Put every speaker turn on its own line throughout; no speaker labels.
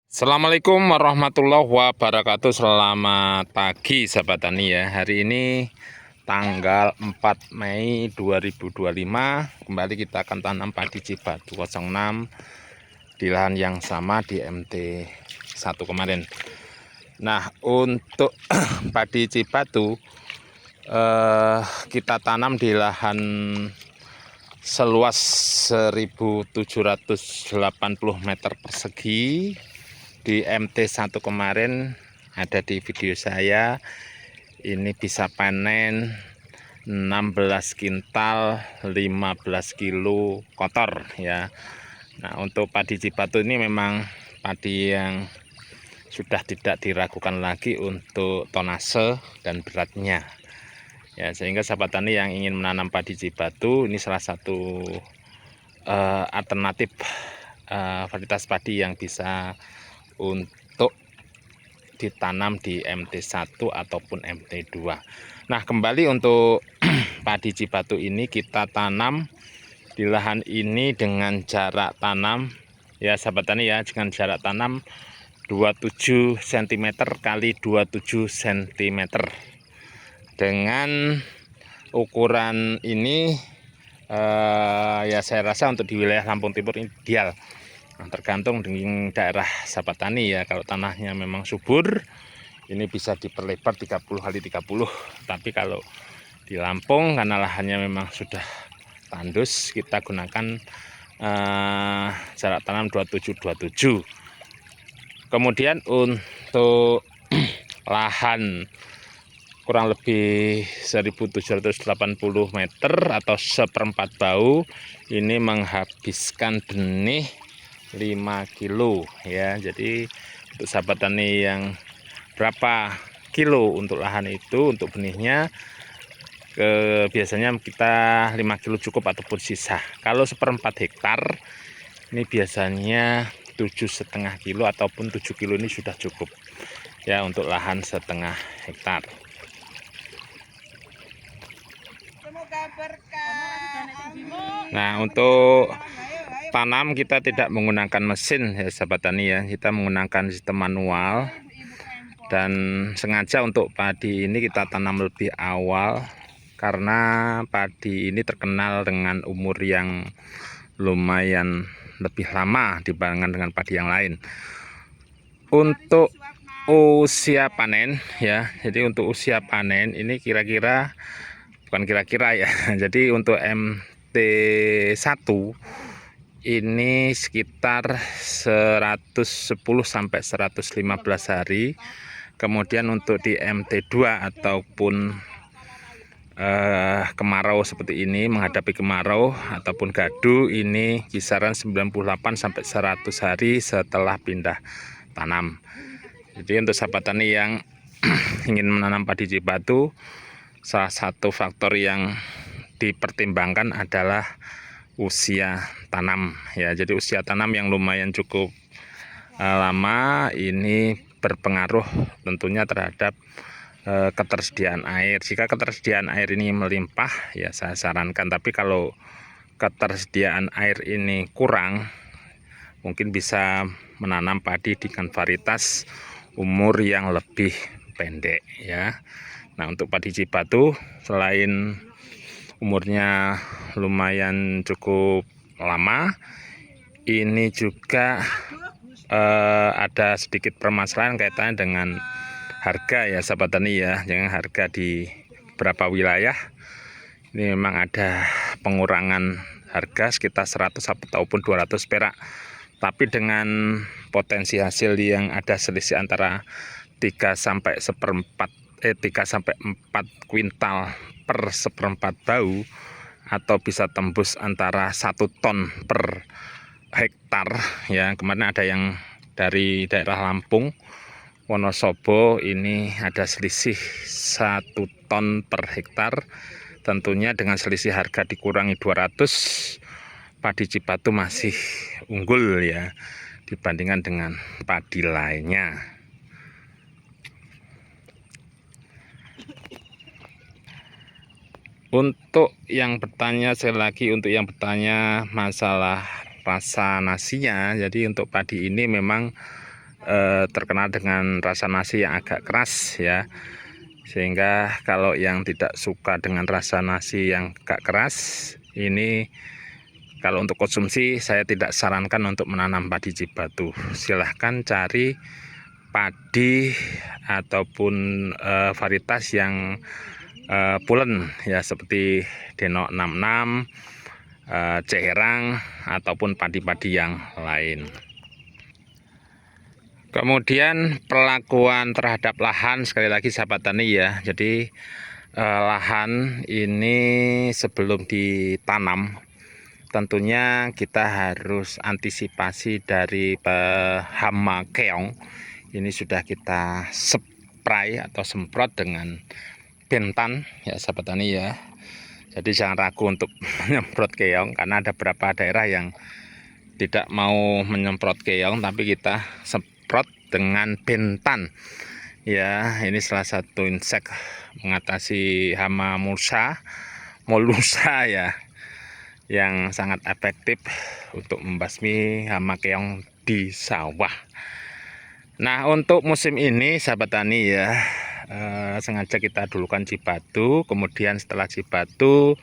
Assalamualaikum warahmatullahi wabarakatuh. Selamat pagi sahabat tani ya. Hari ini tanggal 4 Mei 2025. Kembali kita akan tanam padi Cibatu 06 di lahan yang sama di MT1 kemarin. Nah, untuk padi Cibatu kita tanam di lahan seluas 1780 meter persegi. Di MT1 kemarin ada di video saya, ini bisa panen 16 kintal 15 kilo kotor ya. Nah, untuk padi Cibatu ini memang padi yang sudah tidak diragukan lagi untuk tonase dan beratnya ya, sehingga sahabat tani yang ingin menanam padi Cibatu ini salah satu alternatif varietas padi yang bisa untuk ditanam di MT1 ataupun MT2. Nah, kembali untuk padi Cibatu ini kita tanam di lahan ini dengan jarak tanam ya sahabat tani ya, dengan jarak tanam 27 cm kali 27 cm. Dengan ukuran ini ya saya rasa untuk di wilayah Lampung Timur ini ideal. Nah, tergantung dengan daerah sahabat tani ya. Kalau tanahnya memang subur, ini bisa diperlebar 30 kali 30. Tapi kalau di Lampung karena lahannya memang sudah tandus, kita gunakan jarak tanam 27-27. Kemudian untuk lahan kurang lebih 1780 meter atau seperempat bau, ini menghabiskan benih 5 kilo ya. Jadi untuk sahabat tani yang berapa kilo untuk lahan itu untuk benihnya, biasanya kita 5 kilo cukup ataupun sisa. Kalau seperempat hektar ini biasanya 7,5 kilo ataupun 7 kilo ini sudah cukup ya untuk lahan setengah hektar. Nah, untuk tanam kita tidak menggunakan mesin ya sahabat tani ya, kita menggunakan sistem manual. Dan sengaja untuk padi ini kita tanam lebih awal karena padi ini terkenal dengan umur yang lumayan lebih lama dibandingkan dengan padi yang lain. Untuk usia panen ya, jadi untuk usia panen ini kira-kira, bukan kira-kira ya, jadi untuk MT1 ini sekitar 110 sampai 115 hari. Kemudian untuk di MT2 ataupun kemarau seperti ini, menghadapi kemarau ataupun gadu, ini kisaran 98 sampai 100 hari setelah pindah tanam. Jadi untuk sahabat tani yang ingin menanam padi Cibatu, salah satu faktor yang dipertimbangkan adalah usia tanam ya. Jadi usia tanam yang lumayan cukup lama ini berpengaruh tentunya terhadap ketersediaan air. Jika ketersediaan air ini melimpah ya saya sarankan, tapi kalau ketersediaan air ini kurang, mungkin bisa menanam padi dengan varietas umur yang lebih pendek ya. Nah, untuk padi Cibatu selain umurnya lumayan cukup lama, ini juga ada sedikit permasalahan kaitannya dengan harga ya sahabat tani ya. Jangan harga di beberapa wilayah ini memang ada pengurangan harga sekitar 100 ataupun 200 perak. Tapi dengan potensi hasil yang ada selisih antara 3 sampai 4 kuintal per seperempat bau, atau bisa tembus antara 1 ton per hektar ya. Kemarin ada yang dari daerah Lampung, Wonosobo, ini ada selisih 1 ton per hektar. Tentunya dengan selisih harga dikurangi 200, padi Cibatu masih unggul ya dibandingkan dengan padi lainnya. Untuk yang bertanya, sekali lagi untuk yang bertanya masalah rasa nasinya, jadi untuk padi ini memang terkenal dengan rasa nasi yang agak keras ya, sehingga kalau yang tidak suka dengan rasa nasi yang agak keras ini, kalau untuk konsumsi saya tidak sarankan untuk menanam padi Cibatu. Silahkan cari padi ataupun varietas yang pulen ya, seperti Denok 66, Ceherang, ataupun padi-padi yang lain. Kemudian perlakuan terhadap lahan, sekali lagi sahabat tani ya. Jadi lahan ini sebelum ditanam tentunya kita harus antisipasi dari hama keong. Ini sudah kita spray atau semprot dengan bentan ya sahabat tani ya. Jadi jangan ragu untuk menyemprot keong, karena ada beberapa daerah yang tidak mau menyemprot keong, tapi kita semprot dengan bentan ya. Ini salah satu insek mengatasi hama molusa ya, yang sangat efektif untuk membasmi hama keong di sawah. Nah, untuk musim ini sahabat tani ya, sengaja kita dulukan Cibatu, kemudian setelah Cibatu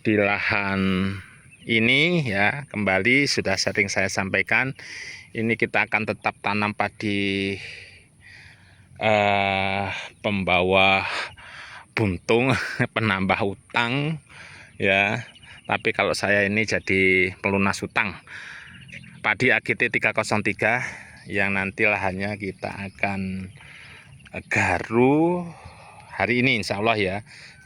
di lahan ini ya, kembali sudah sering saya sampaikan, ini kita akan tetap tanam padi pembawa buntung, penambah utang ya. Tapi kalau saya ini jadi pelunas utang, padi AGT 303 yang nanti lahannya kita akan garu hari ini insya Allah ya.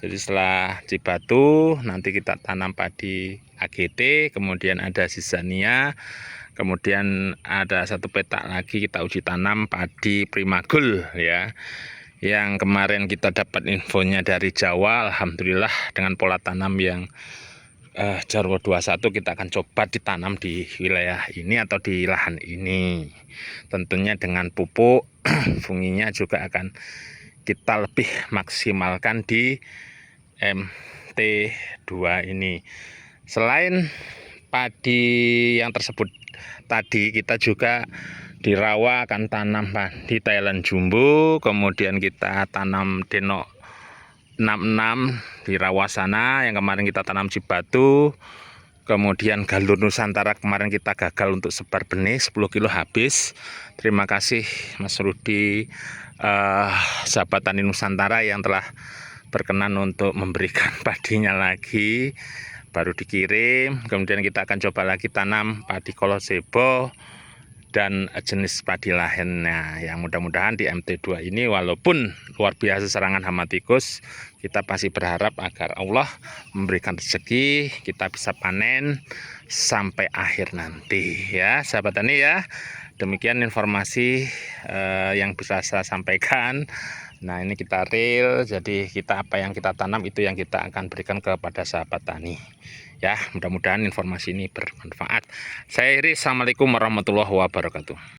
Jadi setelah Cibatu nanti kita tanam padi AGT, kemudian ada Zizania, kemudian ada satu petak lagi kita uji tanam padi Primagul ya, yang kemarin kita dapat infonya dari Jawa. Alhamdulillah dengan pola tanam yang Jarwo 21 kita akan coba ditanam di wilayah ini atau di lahan ini. Tentunya dengan pupuk funginya juga akan kita lebih maksimalkan di MT2 ini. Selain padi yang tersebut tadi, kita juga di rawa akan tanam padi Thailand Jumbo, kemudian kita tanam Denok 66 di rawa sana yang kemarin kita tanam Cibatu. Kemudian Galur Nusantara kemarin kita gagal untuk sebar benih 10 kilo habis. Terima kasih Mas Rudi, sahabat tani Nusantara yang telah berkenan untuk memberikan padinya lagi, baru dikirim. Kemudian kita akan coba lagi tanam padi Kolosebo dan jenis padi lainnya yang mudah-mudahan di MT2 ini, walaupun luar biasa serangan hama tikus, kita pasti berharap agar Allah memberikan rezeki, kita bisa panen sampai akhir nanti ya sahabat tani ya. Demikian informasi yang bisa saya sampaikan. Nah, ini kita real, jadi kita apa yang kita tanam itu yang kita akan berikan kepada sahabat tani ya. Mudah-mudahan informasi ini bermanfaat. Saya Iri, assalamualaikum warahmatullahi wabarakatuh.